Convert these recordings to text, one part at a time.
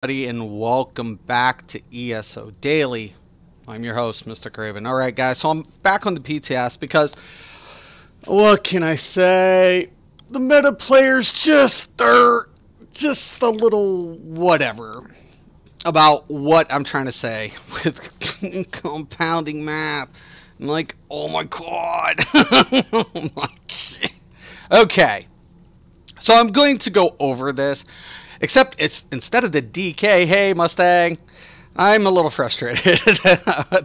And welcome back to ESO Daily. I'm your host, Mr. Craven. All right, guys, so I'm back on the PTS because what can I say? The meta players they're just a little whatever about what I'm trying to say with compounding math. I'm like, oh my god. Oh my shit. Okay, so I'm going to go over this. Except it's instead of the DK, hey Mustang, I'm a little frustrated.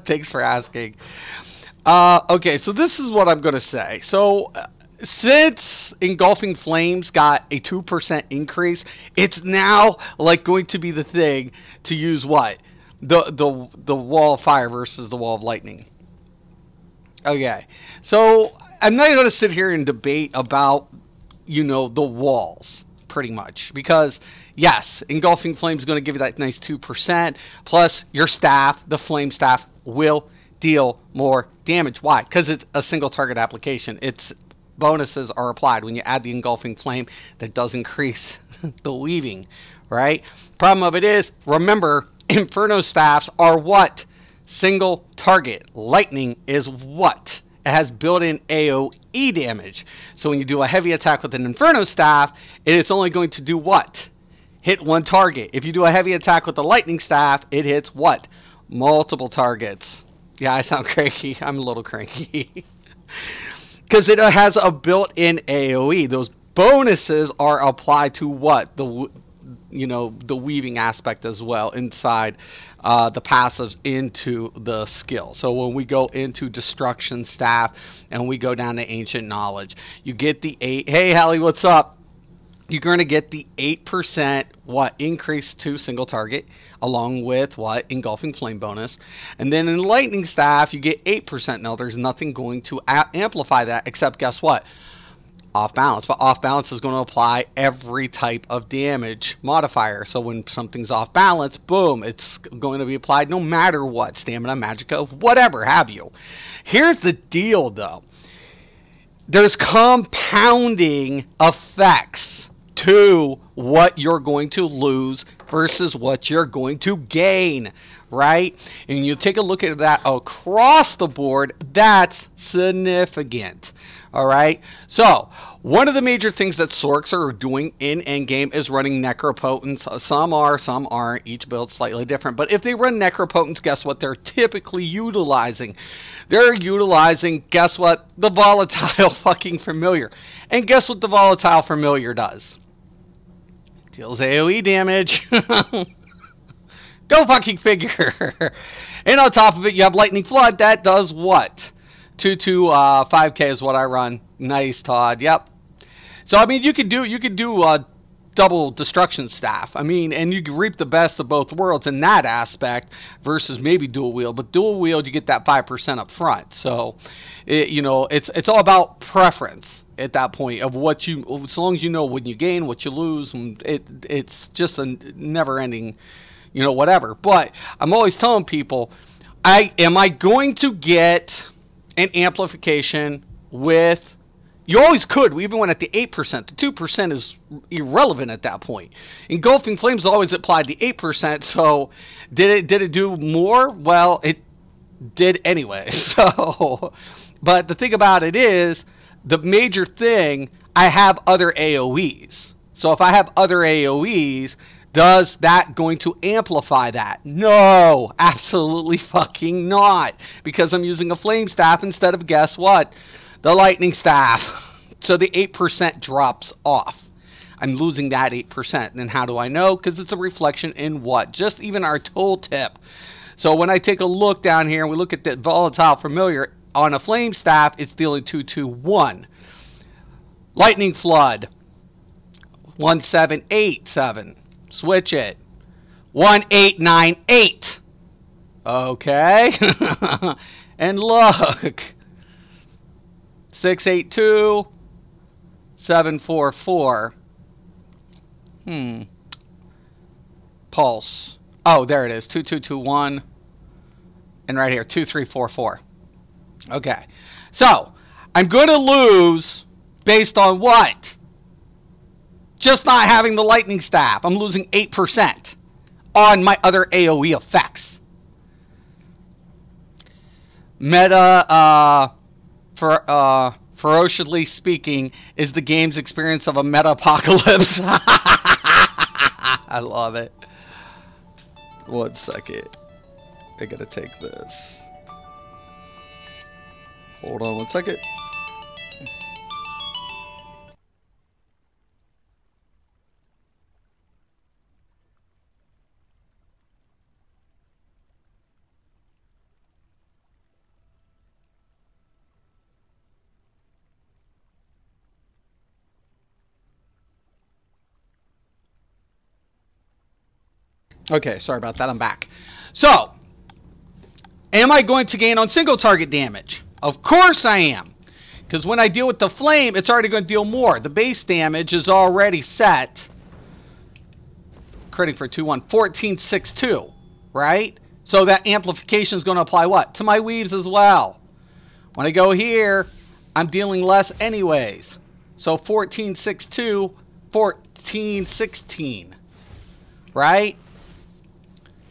Thanks for asking. Okay, so this is what I'm going to say. So since Engulfing Flames got a 2% increase, it's now like going to be the thing to use what? The Wall of Fire versus the Wall of Lightning. Okay, so I'm not going to sit here and debate about, the walls, pretty much, because yes, Engulfing Flame is going to give you that nice 2%. Plus, your staff, the flame staff, will deal more damage. Why? Because it's a single target application. Its bonuses are applied when you add the Engulfing Flame. That does increase the weaving, right? Problem of it is, remember, Inferno staffs are what? Single target. Lightning is what? It has built-in AoE damage. So when you do a heavy attack with an Inferno staff, it's only going to do what? Hit one target. If you do a heavy attack with the Lightning staff, it hits what? Multiple targets. Yeah, I sound cranky. I'm a little cranky. Because it has a built-in AoE. Those bonuses are applied to what? The weaving aspect as well inside the passives into the skill. So when we go into Destruction Staff and we go down to Ancient Knowledge, you get the 8. Hey, Hallie, what's up? You're going to get the 8% increase to single target along with Engulfing Flame bonus. And then in Lightning Staff, you get 8%. Now, there's nothing going to amplify that except, guess what? Off balance. But off balance is going to apply every type of damage modifier. So when something's off balance, boom, it's going to be applied no matter what. Stamina, Magicka, whatever have you. Here's the deal, though. There's compounding effects to what you're going to lose versus what you're going to gain, right? And you take a look at that across the board, that's significant. All right, so one of the major things that Sorks are doing in endgame is running Necropotence. Some are, some aren't. Each build's slightly different. But if they run Necropotence, guess what they're typically utilizing? They're utilizing, guess what? The Volatile fucking Familiar. And guess what the Volatile Familiar does? Deals AoE damage. Go fucking figure. And on top of it, you have Lightning Flood. That does what? 5K is what I run. Nice, Todd. Yep. So I mean, you could do double Destruction Staff. I mean, and you can reap the best of both worlds in that aspect versus maybe dual wield. But dual wield, you get that 5% up front. So, it's all about preference at that point of what you. As long as you know when you gain, what you lose, and it's just a never-ending, whatever. But I'm always telling people, am I going to get an amplification with, you always could, we even went at the 8%. The 2% is irrelevant at that point. Engulfing Flames always applied the 8%, so did it do more? Well, it did anyway. So, but the thing about it is, the major thing, I have other AoEs. So if I have other AoEs, does that going to amplify that? No, absolutely fucking not. Because I'm using a flame staff instead of, guess what? The lightning staff. So the 8% drops off. I'm losing that 8%. And then how do I know? Because it's a reflection in what? Just even our tooltip. So when I take a look down here and we look at the Volatile Familiar, on a flame staff, it's dealing 221. Lightning Flood, 1787. Switch it. 1898. Okay. And look. 682. 744. Pulse. Oh, there it is. 2221. And right here, 2344. Okay. So, I'm going to lose based on what? Just not having the lightning staff. I'm losing 8%. on my other AoE effects. Meta, ferociously speaking, is the game's experience of a meta apocalypse. I love it. 1 second. I gotta take this. Hold on 1 second. Okay, sorry about that. I'm back. So, am I going to gain on single target damage? Of course I am. Because when I deal with the flame, it's already going to deal more. The base damage is already set. Critting for 2-1. 1462. Right? So that amplification is going to apply what? To my weaves as well. When I go here, I'm dealing less anyways. So 1462, 1416. Right?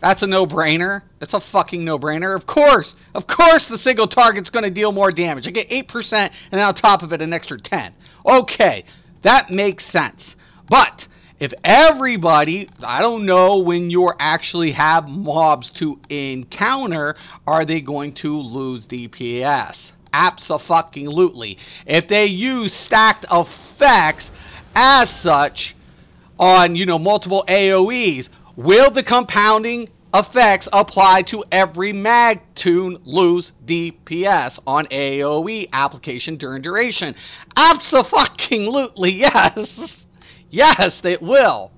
That's a no-brainer. That's a fucking no-brainer. Of course the single target's going to deal more damage. I get 8% and then on top of it an extra 10. Okay, that makes sense. But if everybody, I don't know when you actually have mobs to encounter, are they going to lose DPS? Abso-fucking-lutely. If they use stacked effects as such on, you know, multiple AoEs, will the compounding effects apply to every mag tune lose DPS on AoE application during duration? Abso-fucking-lutely, yes. Yes, it will.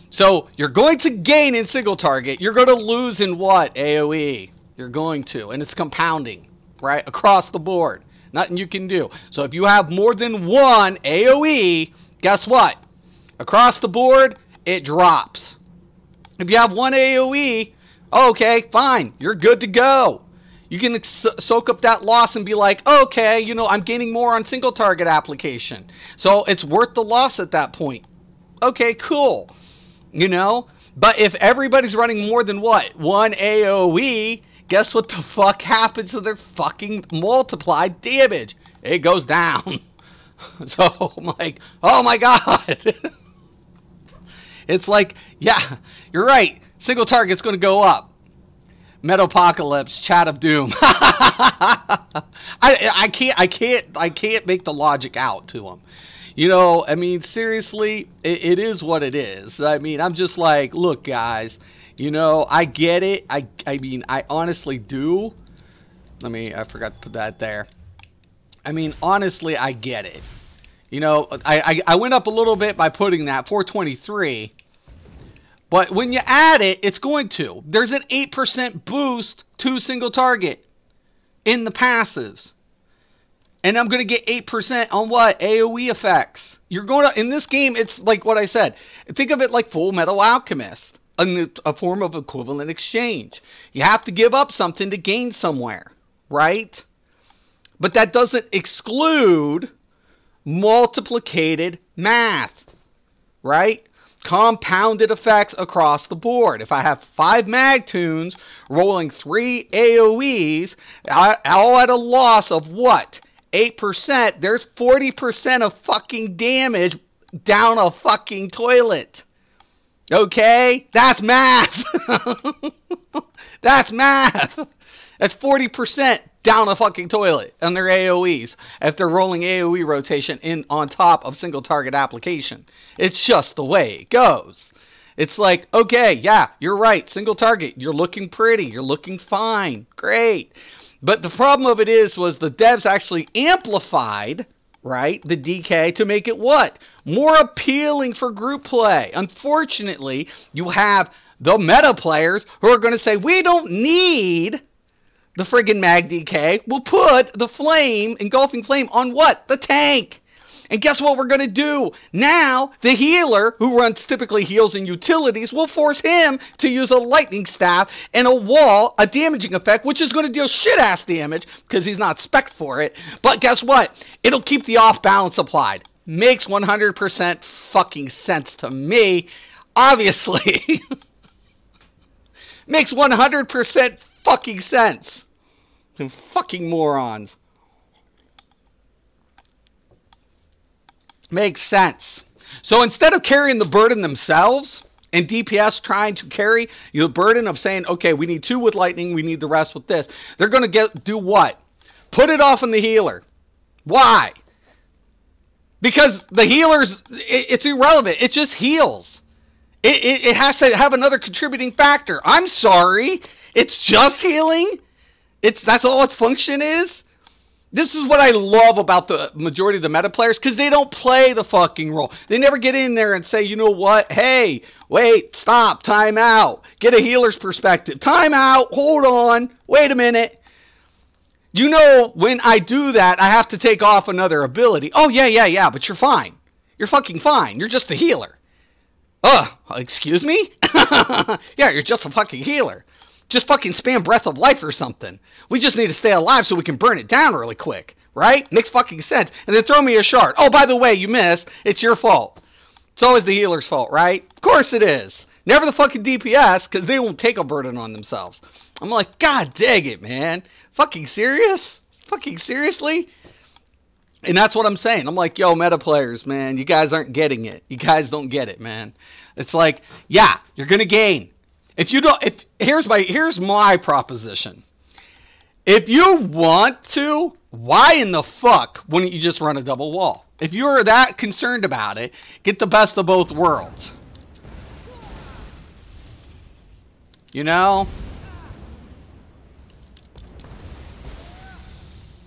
So you're going to gain in single target. You're going to lose in what? AoE. You're going to. And it's compounding, right? Across the board. Nothing you can do. So if you have more than one AoE, guess what? Across the board, it drops. If you have one AoE, okay, fine. You're good to go. You can soak up that loss and be like, okay, you know, I'm gaining more on single target application. So it's worth the loss at that point. Okay, cool. You know, but if everybody's running more than what? One AoE, guess what the fuck happens to their fucking multiplied damage? It goes down. So I'm like, oh my God. It's like, yeah, you're right. Single target's going to go up. Metapocalypse, chat of doom. I can't make the logic out to them. You know, I mean, seriously, it is what it is. I mean, I'm just like, look, guys, you know, I get it. I mean, I honestly do. I forgot to put that there. I mean, honestly, I get it. You know, I went up a little bit by putting that 423. But when you add it, it's going to. There's an 8% boost to single target in the passives. And I'm going to get 8% on what? AoE effects. You're going to, in this game, it's like what I said. Think of it like Full Metal Alchemist, a form of equivalent exchange. You have to give up something to gain somewhere, right? But that doesn't exclude multiplicated math, right? Compounded effects across the board. If I have 5 mag tunes rolling 3 AoEs, all at a loss of what? 8%, there's 40% of fucking damage down a fucking toilet. Okay? That's math. That's math. That's 40% down a fucking toilet on their AoEs if they're rolling AoE rotation in on top of single target application. It's just the way it goes. It's like, okay, yeah, you're right. Single target, you're looking pretty. You're looking fine. Great. But the problem of it was the devs actually amplified, right, the DK to make it what? More appealing for group play. Unfortunately, you have the meta players who are going to say, we don't need the friggin' mag DK. We'll put the flame, engulfing flame, on what? The tank. And guess what we're going to do? Now, the healer, who runs typically heals and utilities, will force him to use a lightning staff and a wall, a damaging effect, which is going to deal shit-ass damage because he's not spec'd for it. But guess what? It'll keep the off-balance applied. Makes 100% fucking sense to me. Obviously. Makes 100% fucking sense. You fucking morons. Makes sense. So instead of carrying the burden themselves, and DPS trying to carry the burden of saying, okay, we need 2 with lightning, we need the rest with this, they're going to do what? Put it off on the healer. Why? Because the healers, it's irrelevant. It just heals. It has to have another contributing factor. I'm sorry. It's just healing? That's all its function is? This is what I love about the majority of the meta players, because they don't play the fucking role. They never get in there and say, you know what? Hey, wait, stop, time out. Get a healer's perspective. Time out, hold on, wait a minute. You know, when I do that, I have to take off another ability. Oh, yeah, but you're fine. You're fucking fine. You're just a healer. Excuse me? Yeah, you're just a fucking healer. Just fucking spam Breath of Life or something. We just need to stay alive so we can burn it down really quick. Right? Makes fucking sense. And then throw me a shard. Oh, by the way, you missed. It's your fault. It's always the healer's fault, right? Of course it is. Never the fucking DPS, because they won't take a burden on themselves. I'm like, God dang it, man. Fucking serious? Fucking seriously? And that's what I'm saying. I'm like, yo, meta players, man, you guys aren't getting it. You guys don't get it, man. It's like, yeah, you're going to gain. If you don't, here's my proposition. If you want to, why in the fuck wouldn't you just run a double wall? If you're that concerned about it, get the best of both worlds. You know?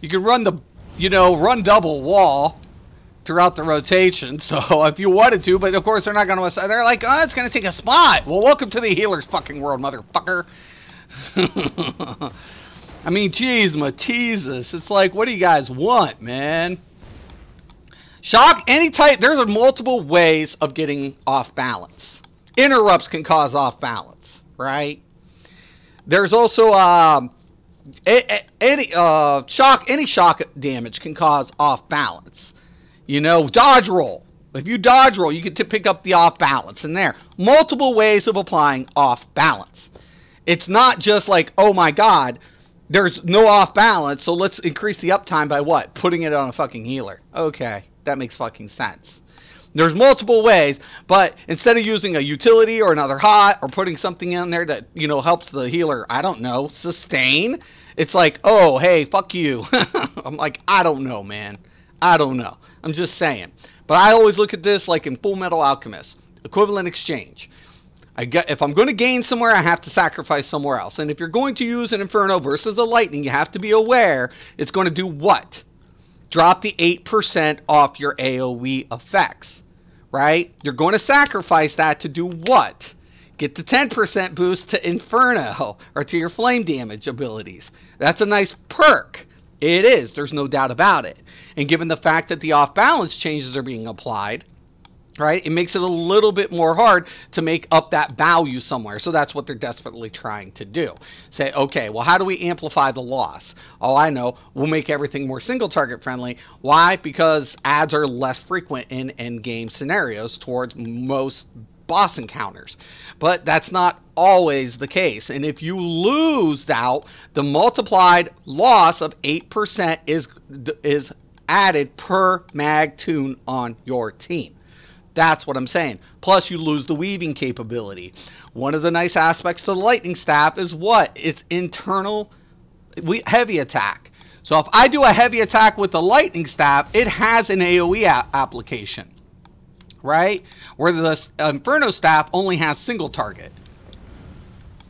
You can run run double wall throughout the rotation, so if you wanted to, but of course they're not going to, they're like, oh, it's going to take a spot. Well, welcome to the healer's fucking world, motherfucker. I mean, geez, Mateezus, it's like, what do you guys want, man? Shock, any type, there's multiple ways of getting off balance. Interrupts can cause off balance, right? There's also, any shock damage can cause off balance. You know, dodge roll. If you dodge roll, you get to pick up the off balance in there. Multiple ways of applying off balance. It's not just like, oh my God, there's no off balance, so let's increase the uptime by what? Putting it on a fucking healer. Okay, that makes fucking sense. There's multiple ways, but instead of using a utility or another hot or putting something in there that, you know, helps the healer, I don't know, sustain, it's like, oh, hey, fuck you. I'm like, I don't know, man. I don't know. I'm just saying. But I always look at this like in Full Metal Alchemist. Equivalent exchange. If I'm going to gain somewhere, I have to sacrifice somewhere else. And if you're going to use an Inferno versus a Lightning, you have to be aware it's going to do what? Drop the 8% off your AoE effects. Right? You're going to sacrifice that to do what? Get the 10% boost to Inferno or to your flame damage abilities. That's a nice perk. It is. There's no doubt about it. And given the fact that the off-balance changes are being applied, right, it makes it a little bit more hard to make up that value somewhere. So that's what they're desperately trying to do. Say, okay, well, how do we amplify the loss? Oh, I know. We'll make everything more single-target friendly. Why? Because ads are less frequent in endgame scenarios towards most boss encounters. But that's not always the case. And if you lose out, the multiplied loss of 8% is added per mag tune on your team. That's what I'm saying. Plus, you lose the weaving capability. One of the nice aspects to the Lightning Staff is what? It's internal heavy attack. So if I do a heavy attack with the Lightning Staff, it has an AoE application. Right? Where the Inferno Staff only has single target.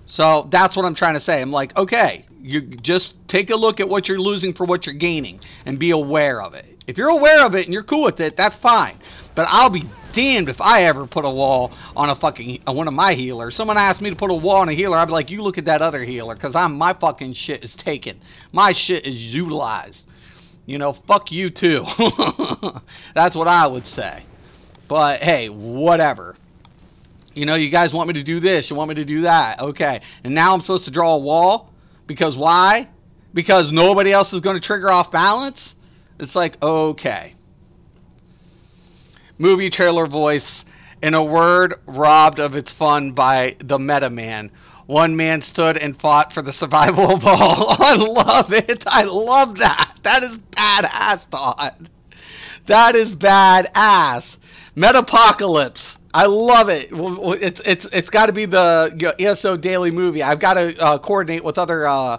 So that's what I'm trying to say. I'm like, okay, you just take a look at what you're losing for what you're gaining and be aware of it. If you're aware of it and you're cool with it, that's fine. But I'll be damned if I ever put a wall on a fucking one of my healers. Someone asked me to put a wall on a healer, I'd be like, you look at that other healer, because my fucking shit is taken. My shit is utilized. You know, fuck you too. That's what I would say. But hey, whatever. You know, you guys want me to do this, you want me to do that. Okay. And now I'm supposed to draw a wall? Because why? Because nobody else is going to trigger off balance? It's like, okay. Movie trailer voice. In a word, robbed of its fun by the meta man. One man stood and fought for the survival of all. I love it. I love that. That is badass, Todd. That is badass. Metapocalypse. I love it. It's got to be the ESO Daily movie. I've got to coordinate with other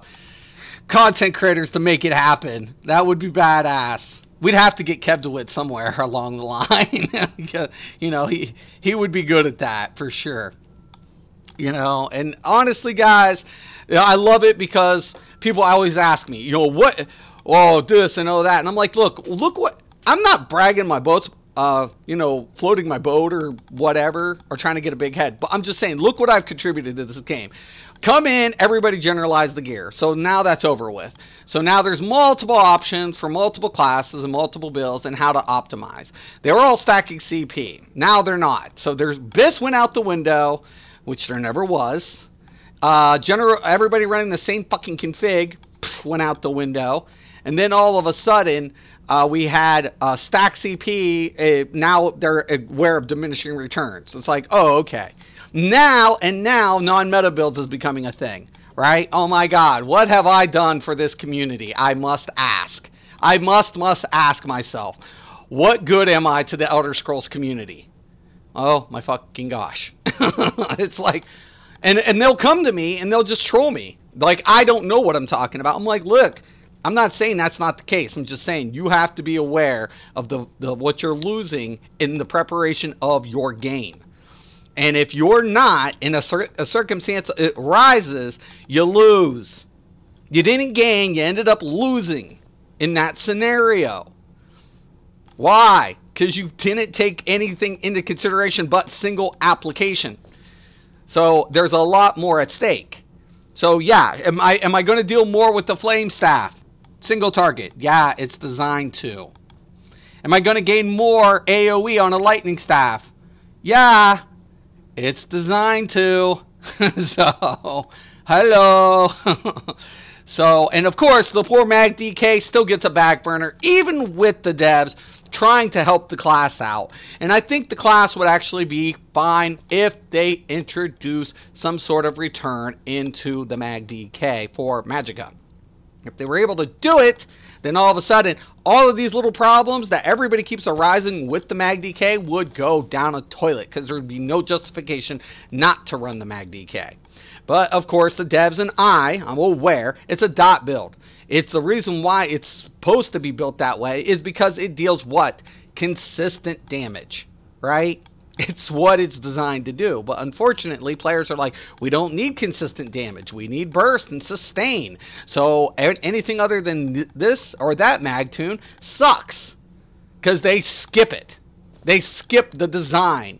content creators to make it happen. That would be badass. We'd have to get Kev DeWitt somewhere along the line. You know, he would be good at that for sure. You know, and honestly, guys, you know, I love it because people always ask me, you know, what, oh, this and all that. And I'm like, look what, I'm not bragging my boats, you know, floating my boat or whatever, or trying to get a big head. But I'm just saying, look what I've contributed to this game. Come in, everybody generalize the gear. So now that's over with. So now there's multiple options for multiple classes and multiple builds and how to optimize. They were all stacking CP. Now they're not. So there's BIS went out the window, which there never was. Everybody running the same fucking config went out the window. And then all of a sudden, we had stack CP. Now they're aware of diminishing returns. It's like, oh, okay. Now non-meta builds is becoming a thing, right? Oh my God, what have I done for this community? I must ask. I must ask myself, what good am I to the Elder Scrolls community? Oh my fucking gosh. It's like, and they'll come to me and they'll just troll me. Like, I don't know what I'm talking about. I'm like, look, I'm not saying that's not the case. I'm just saying you have to be aware of the what you're losing in the preparation of your game. And if you're not, in a circumstance it rises, you lose. You didn't gain, you ended up losing in that scenario. Why? Because you didn't take anything into consideration but single application. So there's a lot more at stake. So yeah, am I going to deal more with the flame staff? Single target. Yeah, it's designed to. Am I going to gain more AoE on a lightning staff? Yeah, it's designed to. So, hello. So, and of course, the poor Mag DK still gets a back burner, even with the devs trying to help the class out. And I think the class would actually be fine if they introduce some sort of return into the Mag DK for Magicka. If they were able to do it, then all of a sudden, all of these little problems that everybody keeps arising with the Mag DK would go down a toilet, because there would be no justification not to run the Mag DK. But of course, the devs and I'm aware it's a dot build. It's the reason why it's supposed to be built that way is because it deals what? Consistent damage, right? It's what it's designed to do. But unfortunately, players are like, we don't need consistent damage. We need burst and sustain. So anything other than this or that mag tune sucks, because they skip it. They skip the design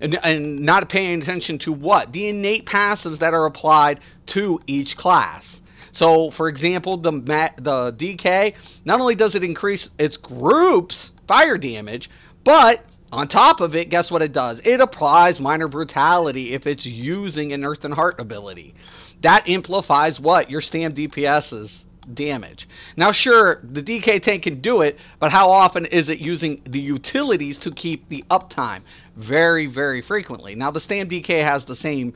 and not paying attention to what? The innate passives that are applied to each class. So, for example, the DK, not only does it increase its group's fire damage, but on top of it, guess what it does? It applies minor brutality if it's using an Earth and Heart ability. That amplifies what? Your stand DPS's damage. Now, sure, the DK tank can do it, but how often is it using the utilities to keep the uptime? Very, very frequently. Now, the stand DK has the same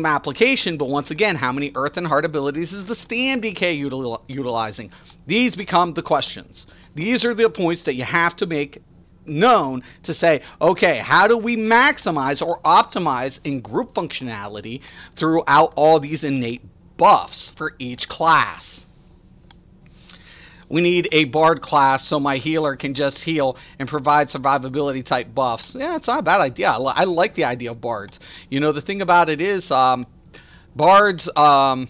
application, but once again, how many Earth and Heart abilities is the stand DK utilizing? These become the questions. These are the points that you have to make known to say, okay, how do we maximize or optimize in group functionality throughout all these innate buffs for each class? We need a Bard class so my healer can just heal and provide survivability type buffs. Yeah, it's not a bad idea. I like the idea of Bards. You know, the thing about it is, Bards, the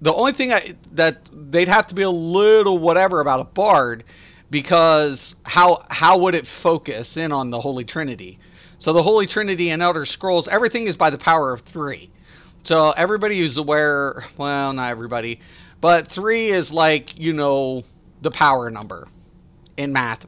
only thing that they'd have to be a little whatever about a Bard, because how would it focus in on the Holy Trinity? So the Holy Trinity and Elder Scrolls, everything is by the power of 3. So everybody who's aware, well, not everybody, but 3 is like, you know, the power number in math,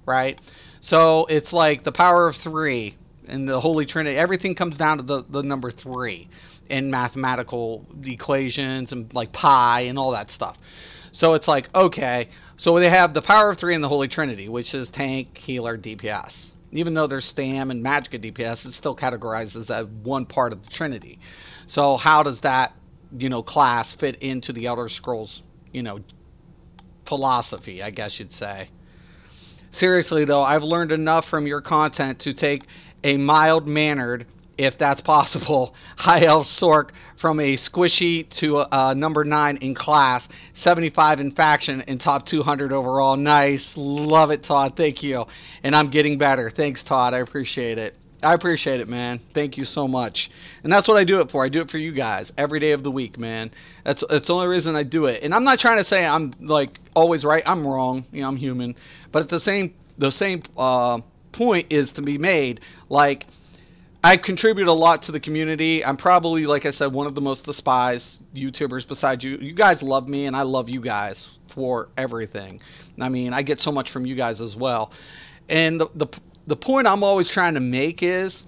right? So it's like the power of 3 in the Holy Trinity. Everything comes down to the number 3 in mathematical equations and like pi and all that stuff. So it's like, okay, so they have the power of 3 in the Holy Trinity, which is tank, healer, DPS. Even though there's Stam and Magicka DPS, it's still categorized as one part of the Trinity. So how does that, class fit into the Elder Scrolls, philosophy, I guess you'd say. Seriously, though, I've learned enough from your content to take a mild-mannered, if that's possible, High Elf Sorc from a squishy to a number 9 in class, 75 in faction, and top 200 overall. Nice. Love it, Todd. Thank you. And I'm getting better. Thanks, Todd. I appreciate it. I appreciate it, man. Thank you so much. And that's what I do it for. I do it for you guys every day of the week, man. That's the only reason I do it. And I'm not trying to say I'm like always right. I'm wrong. I'm human. But at the same point is to be made. Like, I contribute a lot to the community. I'm probably, like I said, one of the most despised YouTubers besides you. You guys love me, and I love you guys for everything. I mean, I get so much from you guys as well. And the point I'm always trying to make is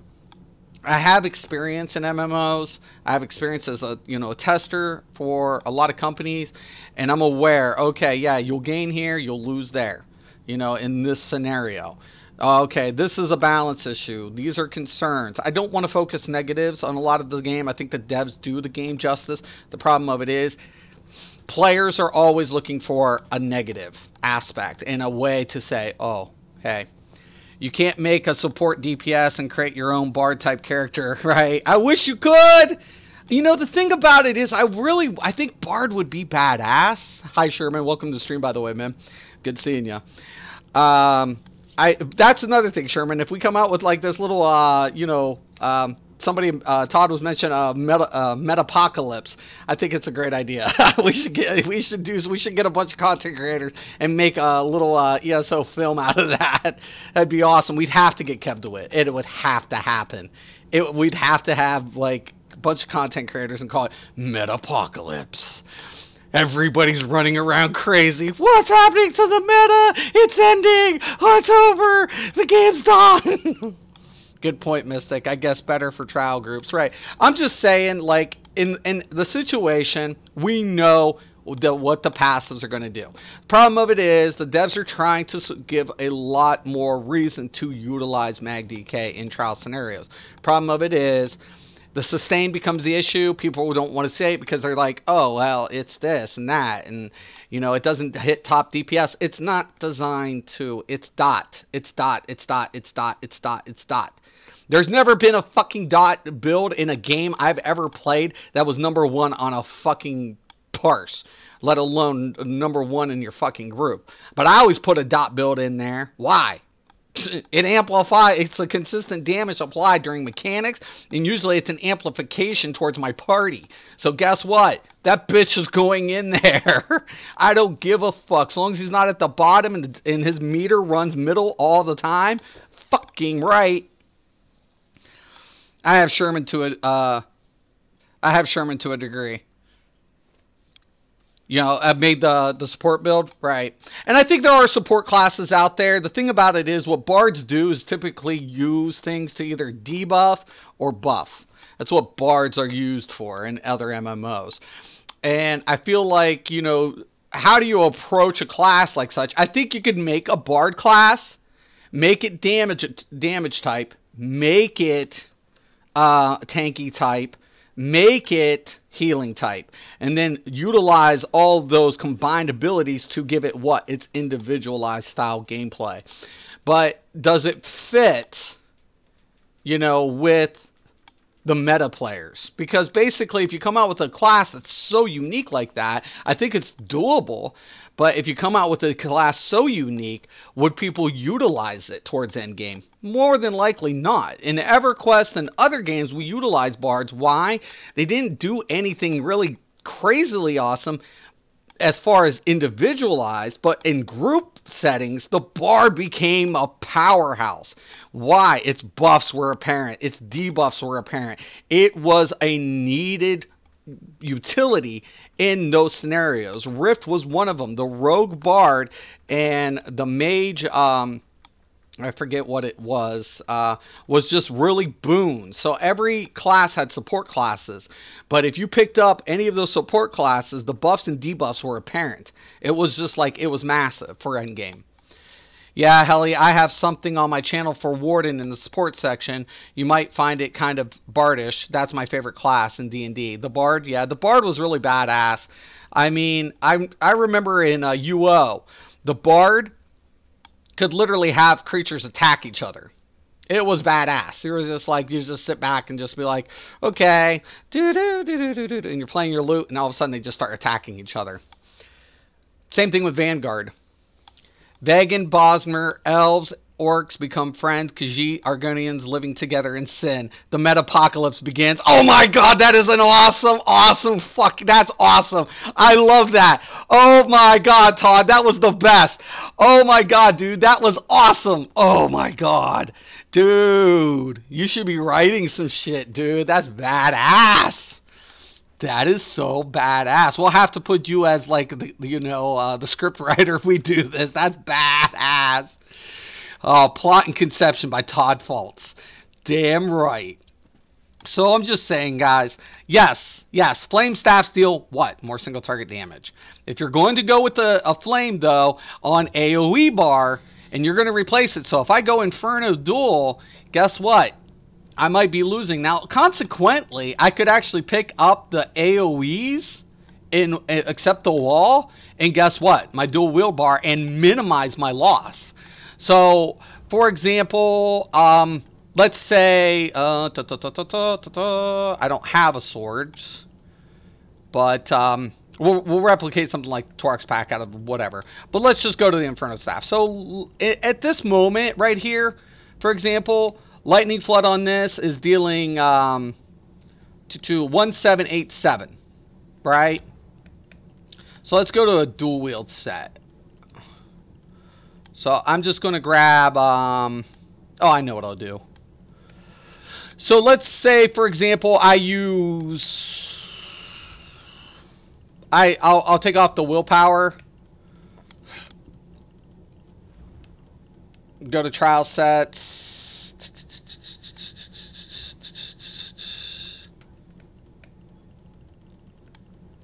I have experience in MMOs. I have experience as a tester for a lot of companies, and I'm aware, okay, yeah, you'll gain here, you'll lose there, in this scenario. Okay, this is a balance issue. These are concerns. I don't want to focus negatives on a lot of the game. I think the devs do the game justice. The problem of it is players are always looking for a negative aspect and a way to say, oh, hey, you can't make a support DPS and create your own Bard type character, right? I wish you could. The thing about it is I think Bard would be badass. Hi, Sherman. Welcome to the stream, by the way, man. Good seeing you. That's another thing, Sherman. If we come out with like this little, somebody, Todd was mentioning Metapocalypse. I think it's a great idea. we should get a bunch of content creators and make a little ESO film out of that. That'd be awesome. We'd have to get Kev to it. It would have to happen. We'd have to have like a bunch of content creators and call it Metapocalypse. Everybody's running around crazy. What's happening to the meta? It's ending. Oh, it's over. The game's done. Good point, Mystic. I guess better for trial groups. Right. I'm just saying, like, in the situation, we know what the passives are going to do. Problem of it is the devs are trying to give a lot more reason to utilize MagDK in trial scenarios. Problem of it is the sustain becomes the issue. People don't want to say it because they're like, oh, well, it's this and that. And, it doesn't hit top DPS. It's not designed to. It's dot. It's dot. It's dot. It's dot. It's dot. It's dot. There's never been a fucking dot build in a game I've ever played that was number 1 on a fucking parse, let alone number 1 in your fucking group. But I always put a dot build in there. Why? It amplifies. It's a consistent damage applied during mechanics, and usually it's an amplification towards my party. So guess what? That bitch is going in there. I don't give a fuck. As long as he's not at the bottom and his meter runs middle all the time, fucking right. I have Sherman to a degree. I've made the support build, right? And I think there are support classes out there. The thing about it is what bards do is typically use things to either debuff or buff. That's what bards are used for in other MMOs. And I feel like, how do you approach a class like such? I think you could make a bard class, make it damage type, make it tanky type, make it healing type, and then utilize all those combined abilities to give it its individualized style gameplay. But does it fit, with the meta players? Because basically, if you come out with a class that's so unique like that, I think it's doable. But if you come out with a class so unique, would people utilize it towards endgame? More than likely not. In EverQuest and other games, we utilize bards. Why? They didn't do anything really crazily awesome as far as individualized, but in group settings, the bard became a powerhouse. Why? Its buffs were apparent. Its debuffs were apparent. It was a needed utility in those scenarios. Rift was one of them. The rogue bard and the mage, I forget what it was just really boon. So every class had support classes, but if you picked up any of those support classes, the buffs and debuffs were apparent. It was just like, it was massive for endgame. Yeah, Helly, I have something on my channel for Warden in the support section. You might find it kind of bardish. That's my favorite class in D&D. The Bard, yeah, the Bard was really badass. I mean, I remember in UO, the Bard could literally have creatures attack each other. It was badass. You were just like, you just sit back and just be like, okay, and you're playing your loot, and all of a sudden they just start attacking each other. Same thing with Vanguard. Vegan, Bosmer, elves, orcs become friends. Khajiit, Argonians living together in sin. The meta-apocalypse begins. Oh my god, that is an awesome fuck. That's awesome. I love that. Oh my god, Todd, that was the best. Oh my god, dude, that was awesome. Oh my god. Dude, you should be writing some shit, dude. That's badass. That is so badass. We'll have to put you as like the script writer if we do this. That's badass. Oh, plot and conception by Todd Faltz. Damn right. So I'm just saying, guys. Yes. Flame staffs deal what? More single target damage. If you're going to go with a flame though on AOE bar, and you're going to replace it. So if I go Inferno Duel, guess what? I might be losing. Now, consequently, I could actually pick up the AoEs and accept the wall, and guess what? My dual wield bar, and minimize my loss. So, for example, let's say I don't have a swords, but we'll replicate something like Torx Pack out of whatever. But let's just go to the Inferno Staff. So at this moment right here, for example, Lightning Flood on this is dealing to 1787, right? So let's go to a dual wield set. So I'm just going to grab, oh, I know what I'll do. So let's say, for example, I use, I'll take off the willpower. Go to trial sets.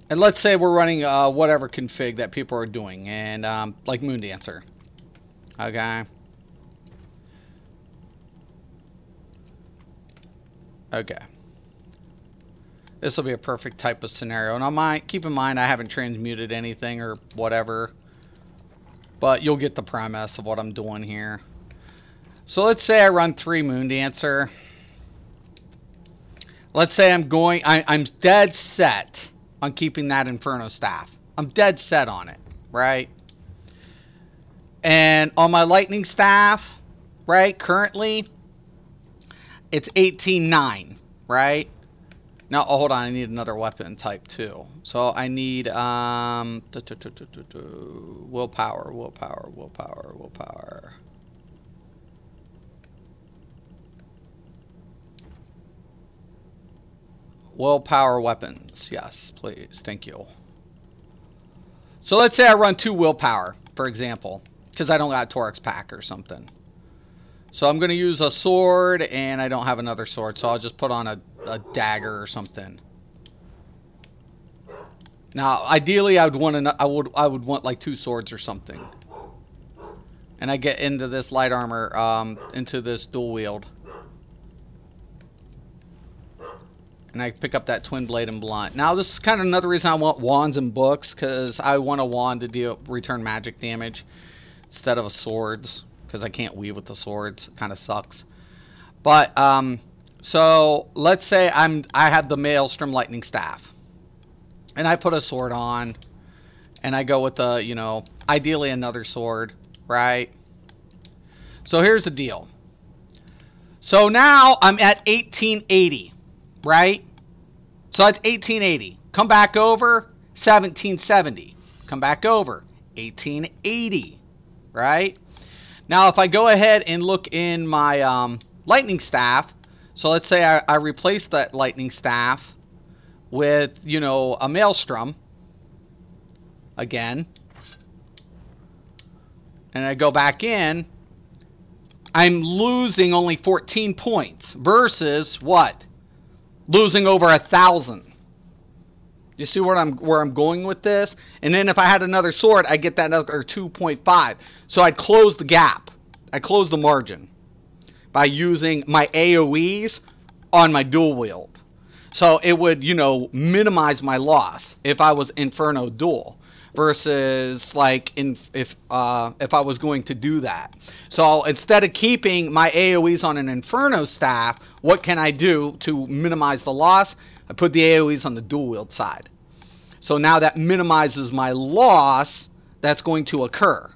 And let's say we're running whatever config that people are doing, and like Moondancer. Okay. Okay. This will be a perfect type of scenario. Now, keep in mind, I haven't transmuted anything or whatever, but you'll get the premise of what I'm doing here. So let's say I run 3 Moondancer. Let's say I'm dead set on keeping that Inferno Staff. I'm dead set on it, right? And on my Lightning Staff, right, currently, it's 18-9, right? Now, oh, hold on, I need another weapon type too. So I need willpower. Willpower weapons. Yes, please. Thank you. So let's say I run 2 willpower, for example, because I don't got Torx Pack or something. So I'm going to use a sword, and I don't have another sword, so I'll just put on a dagger or something. Now, ideally, I would want like 2 swords or something. And I get into this light armor, into this dual wield. And I pick up that twin blade and blunt. Now, this is kind of another reason I want wands and books, because I want a wand to return magic damage instead of a swords, because I can't weave with the swords. It kind of sucks. But so let's say I have the Maelstrom Lightning Staff, and I put a sword on, and I go with a, you know, ideally another sword, right? So here's the deal. So now I'm at 1880, right? So that's 1880. Come back over, 1770. Come back over, 1880, right? Now, if I go ahead and look in my Lightning Staff, so let's say I replace that Lightning Staff with, you know, a Maelstrom again, and I go back in, I'm losing only 14 points versus what? Losing over 1,000. You see where I'm going with this? And then if I had another sword, I get that another 2.5. So I'd close the gap. I close the margin by using my AoEs on my dual wield. So it would, you know, minimize my loss if I was Inferno dual versus like if I was going to do that. So instead of keeping my AoEs on an Inferno staff, what can I do to minimize the loss? I put the AoEs on the dual wield side. So now that minimizes my loss that's going to occur.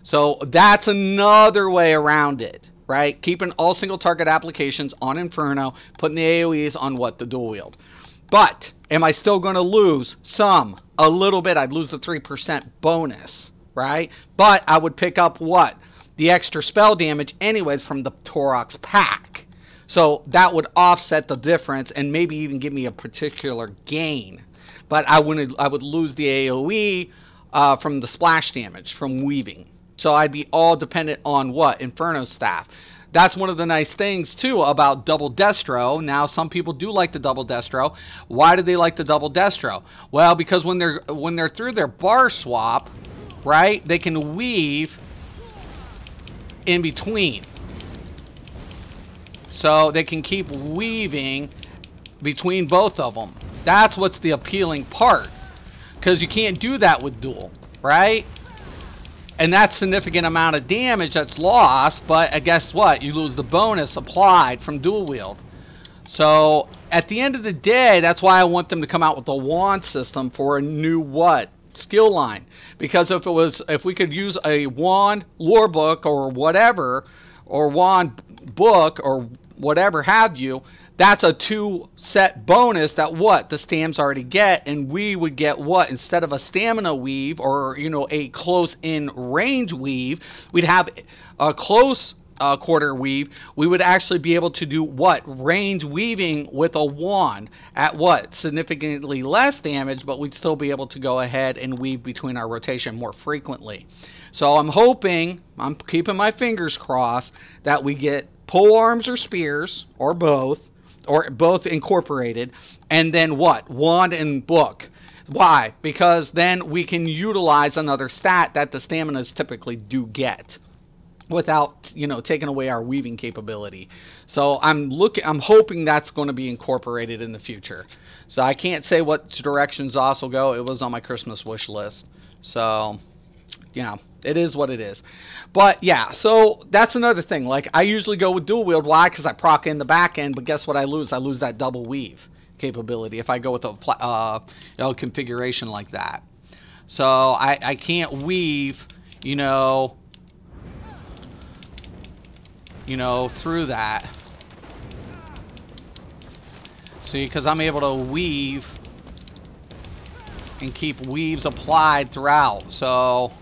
So that's another way around it, right? Keeping all single target applications on Inferno, putting the AoEs on what? The dual wield. But am I still going to lose some? A little bit. I'd lose the 3% bonus, right? But I would pick up what? The extra spell damage anyways from the Taurox pack. So that would offset the difference and maybe even give me a particular gain. But I would lose the AoE from the splash damage from weaving. So I'd be all dependent on what? Inferno staff. That's one of the nice things too about double destro. Now some people do like the double destro. Why do they like the double destro? Well, because when they're through their bar swap, right, they can weave in between. So they can keep weaving between both of them. That's what's the appealing part. Because you can't do that with dual, right? And that's a significant amount of damage that's lost, but guess what? You lose the bonus applied from dual wield. So at the end of the day, that's why I want them to come out with a wand system for a new what? Skill line. Because if we could use a wand lore book or whatever, or wand book or whatever have you, that's a 2-set bonus that what? The stams already get, and we would get what? Instead of a stamina weave or, you know, a close in range weave, we'd have a close quarter weave. We would actually be able to do what? Range weaving with a wand at what? Significantly less damage, but we'd still be able to go ahead and weave between our rotation more frequently. So I'm hoping, I'm keeping my fingers crossed, that we get pole arms or spears, or both incorporated, and then what? Wand and book. Why? Because then we can utilize another stat that the staminas typically do get without, you know, taking away our weaving capability. So I'm hoping that's going to be incorporated in the future. So I can't say what directions also go. It was on my Christmas wish list. So yeah, it is what it is. But yeah, so that's another thing. Like, I usually go with dual wield. Why? Because I proc in the back end, but guess what I lose? I lose that double weave capability if I go with a you know, configuration like that. So I can't weave, you know, through that. See, because I'm able to weave and keep weaves applied throughout. So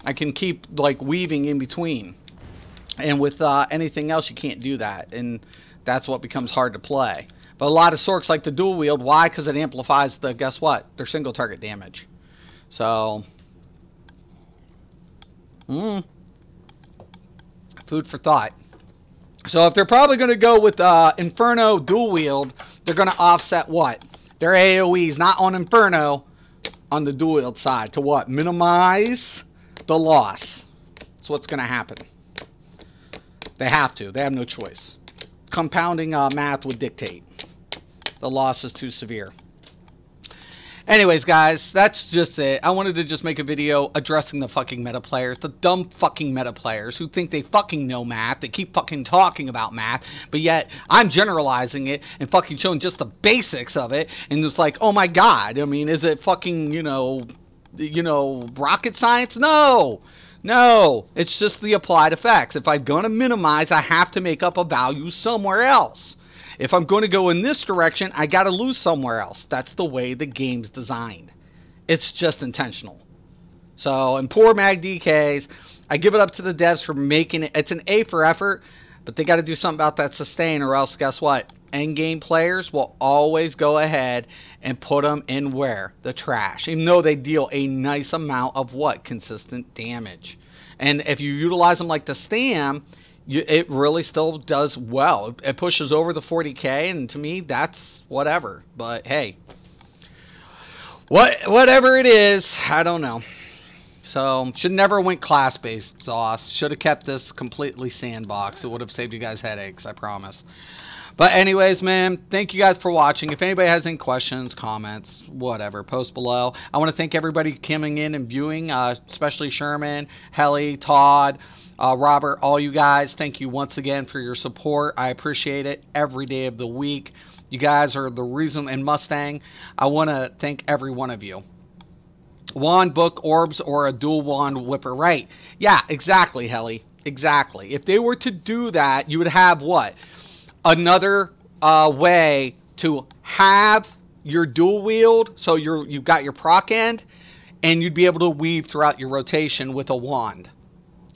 I can keep like weaving in between. And with anything else, you can't do that. And that's what becomes hard to play. But a lot of sorks like the dual wield. Why? Because it amplifies the, guess what? Their single target damage. So, food for thought. So if they're probably going to go with Inferno dual wield, they're going to offset what? Their AoEs, not on Inferno, on the dual wield side. To what? Minimize the loss. That's what's going to happen. They have to. They have no choice. Compounding math would dictate. The loss is too severe. Anyways, guys, that's just it. I wanted to just make a video addressing the fucking meta players, the dumb fucking meta players who think they fucking know math. They keep fucking talking about math, but yet I'm generalizing it and fucking showing just the basics of it. And it's like, oh my God, I mean, is it fucking, you know, rocket science? No. No, it's just the applied effects. If I'm going to minimize, I have to make up a value somewhere else. If I'm going to go in this direction, I got to lose somewhere else. That's the way the game's designed. It's just intentional. So, in poor mag DKs, I give it up to the devs for making it. It's an A for effort, but they got to do something about that sustain, or else guess what? Endgame players will always go ahead and put them in where? The trash. Even though they deal a nice amount of what? Consistent damage. And if you utilize them like the Stam, it really still does well. It pushes over the 40k, and to me, that's whatever. But hey, Whatever it is, I don't know. So, should never went class-based, Sauce. Should have kept this completely sandbox. It would have saved you guys headaches, I promise. But anyways, man, thank you guys for watching. If anybody has any questions, comments, whatever, post below. I want to thank everybody coming in and viewing, especially Sherman, Helly, Todd, Robert, all you guys. Thank you once again for your support. I appreciate it every day of the week. You guys are the reason, and Mustang, I want to thank every one of you. Wand, book, orbs, or a dual wand whipper. Right. Yeah, exactly, Helly. Exactly. If they were to do that, you would have what? Another way to have your dual wield, so you've got your proc end, and you'd be able to weave throughout your rotation with a wand,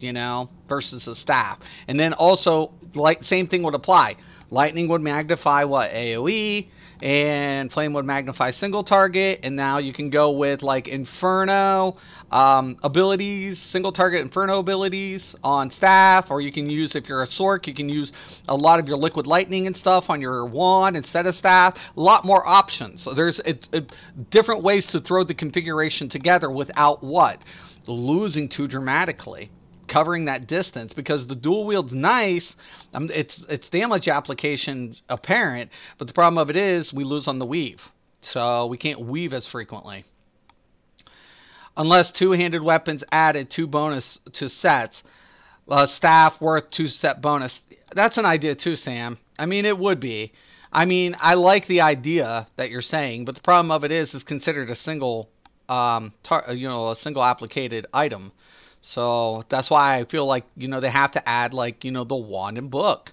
you know, versus a staff. And then also, like, same thing would apply. Lightning would magnify what? AoE, and Flame would magnify single target, and now you can go with like Inferno abilities, single target Inferno abilities on staff, or you can use, if you're a Sork, you can use a lot of your liquid lightning and stuff on your wand instead of staff. A lot more options. So there's different ways to throw the configuration together without what? Losing too dramatically. Covering that distance, because the dual wield's nice. It's damage application apparent, but the problem of it is we lose on the weave, so we can't weave as frequently unless two-handed weapons added 2 bonus to sets. Staff worth 2 set bonus. That's an idea too, Sam. I mean, it would be. I mean, I like the idea that you're saying, but the problem of it is it's considered a single a single applicated item. So that's why I feel like, you know, they have to add, like, you know, the wand and book.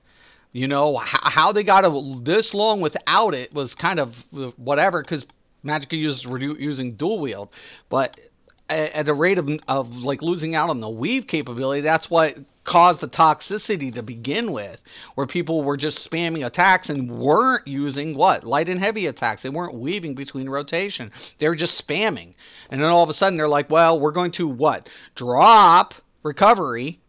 You know, how they got this long without it was kind of whatever, because Magicka users were using dual wield. But at a rate of like losing out on the weave capability, that's what caused the toxicity to begin with, where people were just spamming attacks and weren't using what? Light and heavy attacks. They weren't weaving between rotation. They were just spamming. And then all of a sudden they're like, well, we're going to what? Drop recovery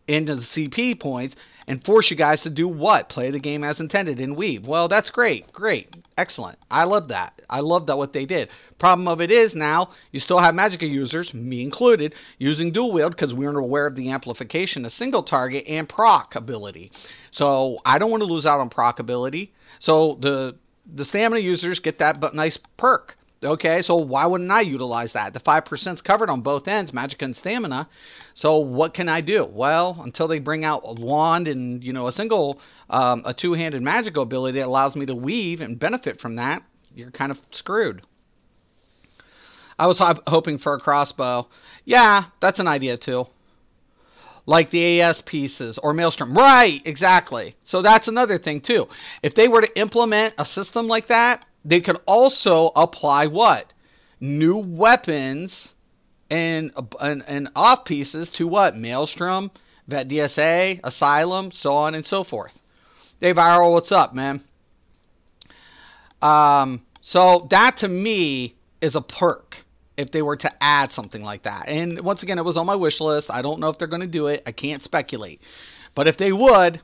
into the CP points and force you guys to do what? Play the game as intended and weave. Well, that's great. Great. Excellent. I love that. I love that what they did. Problem of it is now you still have Magicka users, me included, using dual wield because we weren't aware of the amplification of single target and proc ability. So I don't want to lose out on proc ability. So the stamina users get that nice perk. Okay, so why wouldn't I utilize that? The 5% is covered on both ends, Magicka and stamina. So what can I do? Well, until they bring out a wand and, you know, a two-handed Magicka ability that allows me to weave and benefit from that, you're kind of screwed. I was hoping for a crossbow. Yeah, that's an idea too. Like the AS pieces or Maelstrom. Right, exactly. So that's another thing too. If they were to implement a system like that, they could also apply what? New weapons and off pieces to what? Maelstrom, Vet DSA, Asylum, so on and so forth. Dave Viral, what's up, man? So that to me is a perk if they were to add something like that. And once again, it was on my wish list. I don't know if they're going to do it. I can't speculate. But if they would,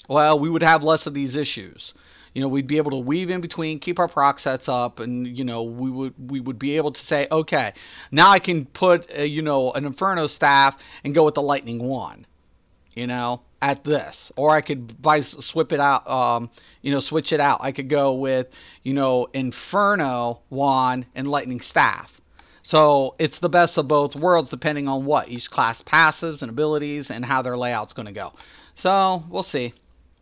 well, we would have less of these issues. You know, we'd be able to weave in between, keep our proc sets up, and, you know, we would be able to say, okay, now I can put, you know, an Inferno staff and go with the Lightning Wand, you know, at this. Or I could switch it out, you know, switch it out. I could go with, you know, Inferno Wand and Lightning Staff. So it's the best of both worlds depending on what each class passes and abilities and how their layout's going to go. So we'll see.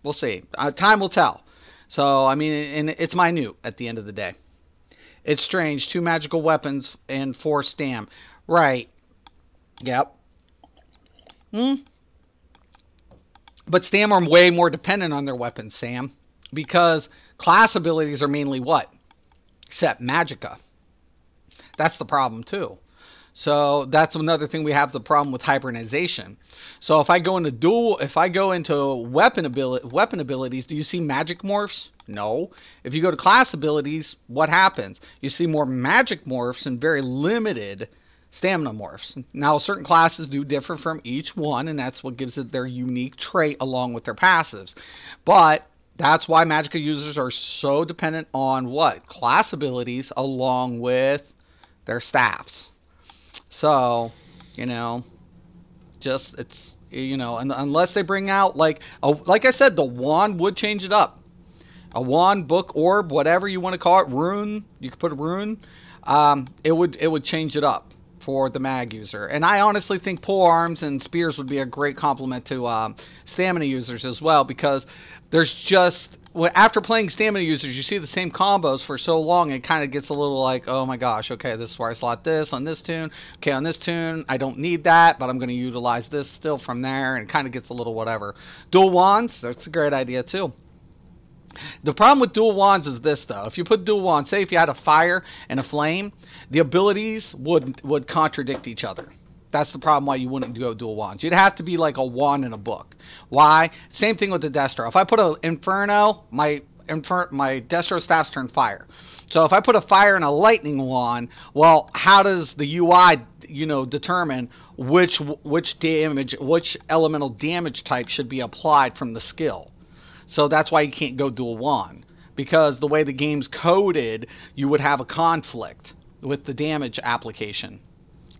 We'll see. Time will tell. So, I mean, and it's minute at the end of the day. It's strange. 2 magical weapons and 4 stam. Right. Yep. But stam are way more dependent on their weapons, Sam. Because class abilities are mainly what? Except Magicka. That's the problem, too. So that's another thing we have the problem with hybridization. So if I go into weapon abilities, do you see magic morphs? No. If you go to class abilities, what happens? You see more magic morphs and very limited stamina morphs. Now certain classes do differ from each one, and that's what gives it their unique trait along with their passives. But that's why Magicka users are so dependent on what? Class abilities along with their staffs. So, you know, just it's, you know, and unless they bring out like I said, the wand would change it up. A wand, book, orb, whatever you want to call it, rune. You could put a rune. It would change it up for the mag user. And I honestly think pole arms and spears would be a great complement to stamina users as well, because there's just, after playing stamina users, you see the same combos for so long, it kind of gets a little like, oh my gosh, okay, this is where I slot this on this tune. Okay, on this tune, I don't need that, but I'm going to utilize this still from there, and it kind of gets a little whatever. Dual wands, that's a great idea too. The problem with dual wands is this, though. If you put dual wands, say if you had a fire and a flame, the abilities would contradict each other. That's the problem why you wouldn't go dual wands. You'd have to be like a wand in a book. Why? Same thing with the Destro. If I put an Inferno, my Destro staffs turn fire. So if I put a fire and a lightning wand, well, how does the UI, you know, determine which elemental damage type should be applied from the skill? So that's why you can't go dual wand, because the way the game's coded, you would have a conflict with the damage application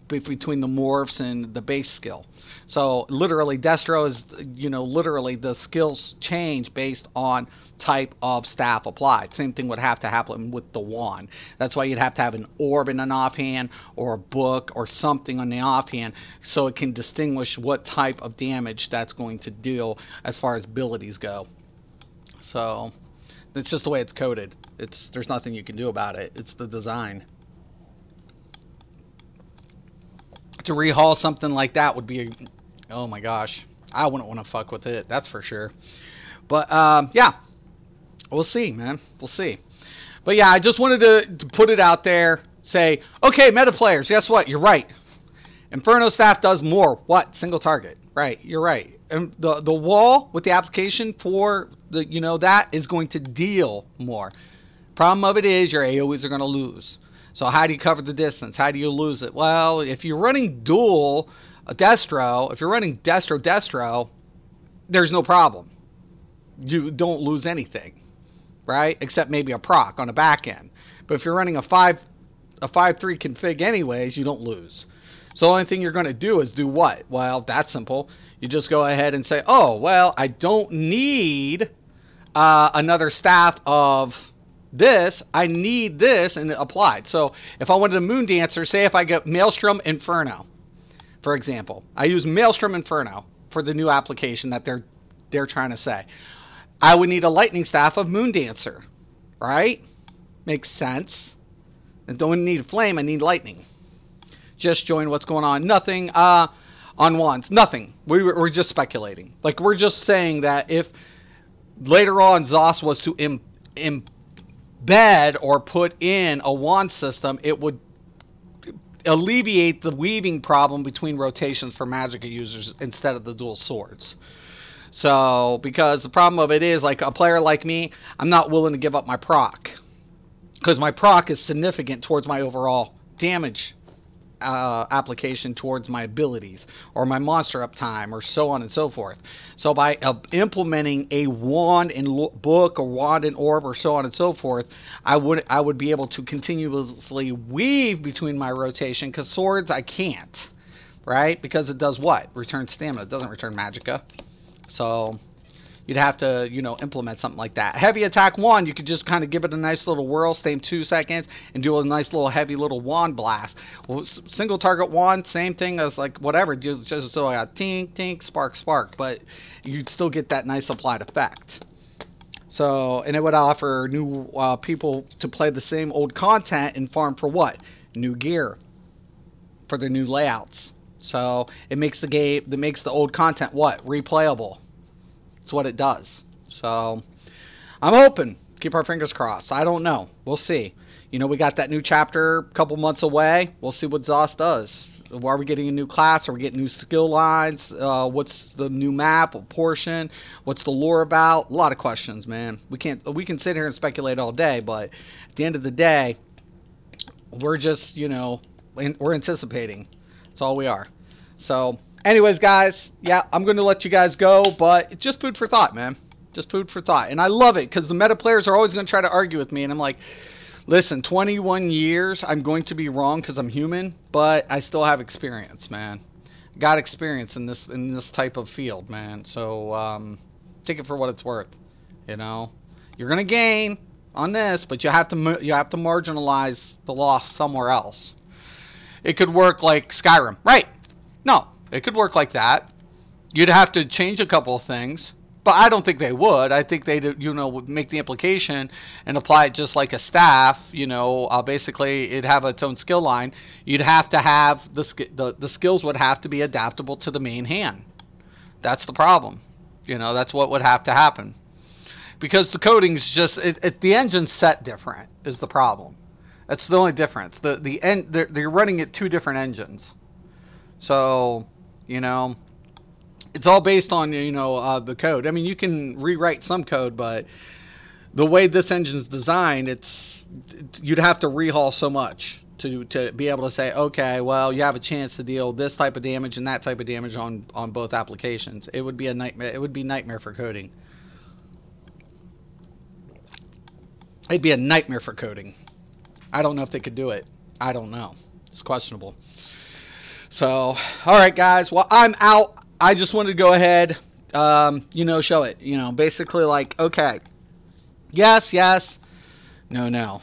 between the morphs and the base skill. So literally Destro is, you know, literally the skills change based on type of staff applied. Same thing would have to happen with the wand. That's why you'd have to have an orb in an offhand or a book or something on the offhand so it can distinguish what type of damage that's going to deal as far as abilities go. So it's just the way it's coded. There's nothing you can do about it. It's the design. To rehaul something like that would be, oh my gosh, I wouldn't want to fuck with it. That's for sure. But yeah, we'll see, man. We'll see. But yeah, I just wanted to put it out there. Say, okay, meta players, guess what? You're right. Inferno staff does more. What? Single target. Right. You're right. And the wall with the application for the, you know, that is going to deal more. Problem of it is your AoEs are going to lose. So how do you cover the distance? How do you lose it? Well, if you're running dual Destro, if you're running Destro, there's no problem. You don't lose anything, right? Except maybe a proc on the back end. But if you're running a 5-3 config anyways, you don't lose. So the only thing you're going to do is do what? Well, that's simple. You just go ahead and say, oh, well, I don't need another staff of this. I need this, and it applied. So if I wanted a Moon Dancer, say if I get Maelstrom Inferno, for example. I use Maelstrom Inferno for the new application that they're trying to say. I would need a Lightning Staff of Moon Dancer, right? Makes sense. I don't need Flame, I need Lightning. Just join what's going on. Nothing on wands. Nothing. We're just speculating. Like, we're just saying that if later on ZOS was to embed or put in a wand system, it would alleviate the weaving problem between rotations for Magicka users instead of the dual swords. So, because the problem of it is, like, a player like me, I'm not willing to give up my proc. Because my proc is significant towards my overall damage application towards my abilities or my monster uptime or so on and so forth. So by implementing a wand in book or wand in orb or so on and so forth, I would be able to continuously weave between my rotation, because swords I can't, right? Because it does what? Return stamina. It doesn't return magicka. So you'd have to, you know, implement something like that. Heavy attack wand, you could just kind of give it a nice little whirl, stay 2 seconds, and do a nice little heavy little wand blast. Well, single target wand, same thing as like whatever, just so I got tink, tink, spark, spark, but you'd still get that nice applied effect. So, and it would offer new people to play the same old content and farm for what? New gear for the new layouts. So it makes the game, that makes the old content what? Replayable. That's what it does. So I'm hoping. Keep our fingers crossed. I don't know. We'll see. You know, we got that new chapter a couple months away. We'll see what ZOS does. Are we getting a new class? Are we getting new skill lines? What's the new map portion? What's the lore about? A lot of questions, man. We can sit here and speculate all day, but at the end of the day, we're just, you know, we're anticipating. That's all we are. So anyways, guys, yeah, I'm going to let you guys go, but it's just food for thought, man. Just food for thought. And I love it, because the meta players are always going to try to argue with me, and I'm like, Listen, 21 years, I'm going to be wrong because I'm human, but I still have experience, man. Got experience in this type of field, man. So take it for what it's worth. You know, you're gonna gain on this, but you have to marginalize the loss somewhere else. It could work like Skyrim, right? No, it could work like that. You'd have to change a couple of things, but I don't think they would. I think they'd, you know, would make the implication and apply it just like a staff. You know, basically it'd have its own skill line. You'd have to have the skills would have to be adaptable to the main hand. That's the problem. You know, that's what would have to happen. Because the coding's just the engine's set different is the problem. That's the only difference. They're running it 2 different engines. So, you know, it's all based on, you know, the code. I mean, you can rewrite some code, but the way this engine's designed, you'd have to rehaul so much to be able to say, okay, well, you have a chance to deal this type of damage and that type of damage on both applications. It would be a nightmare. It would be nightmare for coding. It'd be a nightmare for coding. I don't know if they could do it. I don't know. It's questionable. So, all right, guys. Well, I'm out. I just wanted to go ahead, you know, show it. You know, basically like, okay, yes, yes, no, no.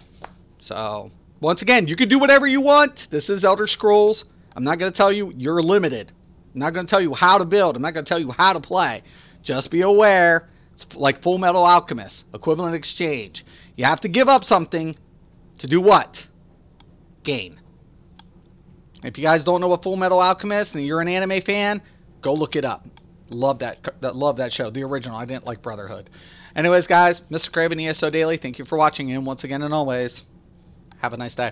So, once again, you can do whatever you want. This is Elder Scrolls. I'm not going to tell you you're limited. I'm not going to tell you how to build. I'm not going to tell you how to play. Just be aware. It's like Full Metal Alchemist, equivalent exchange. You have to give up something to do what? Gain. If you guys don't know what Full Metal Alchemist and you're an anime fan, go look it up. Love that show, the original. I didn't like Brotherhood. Anyways, guys, Mr. Craven, ESO Daily, thank you for watching, and once again and always, have a nice day.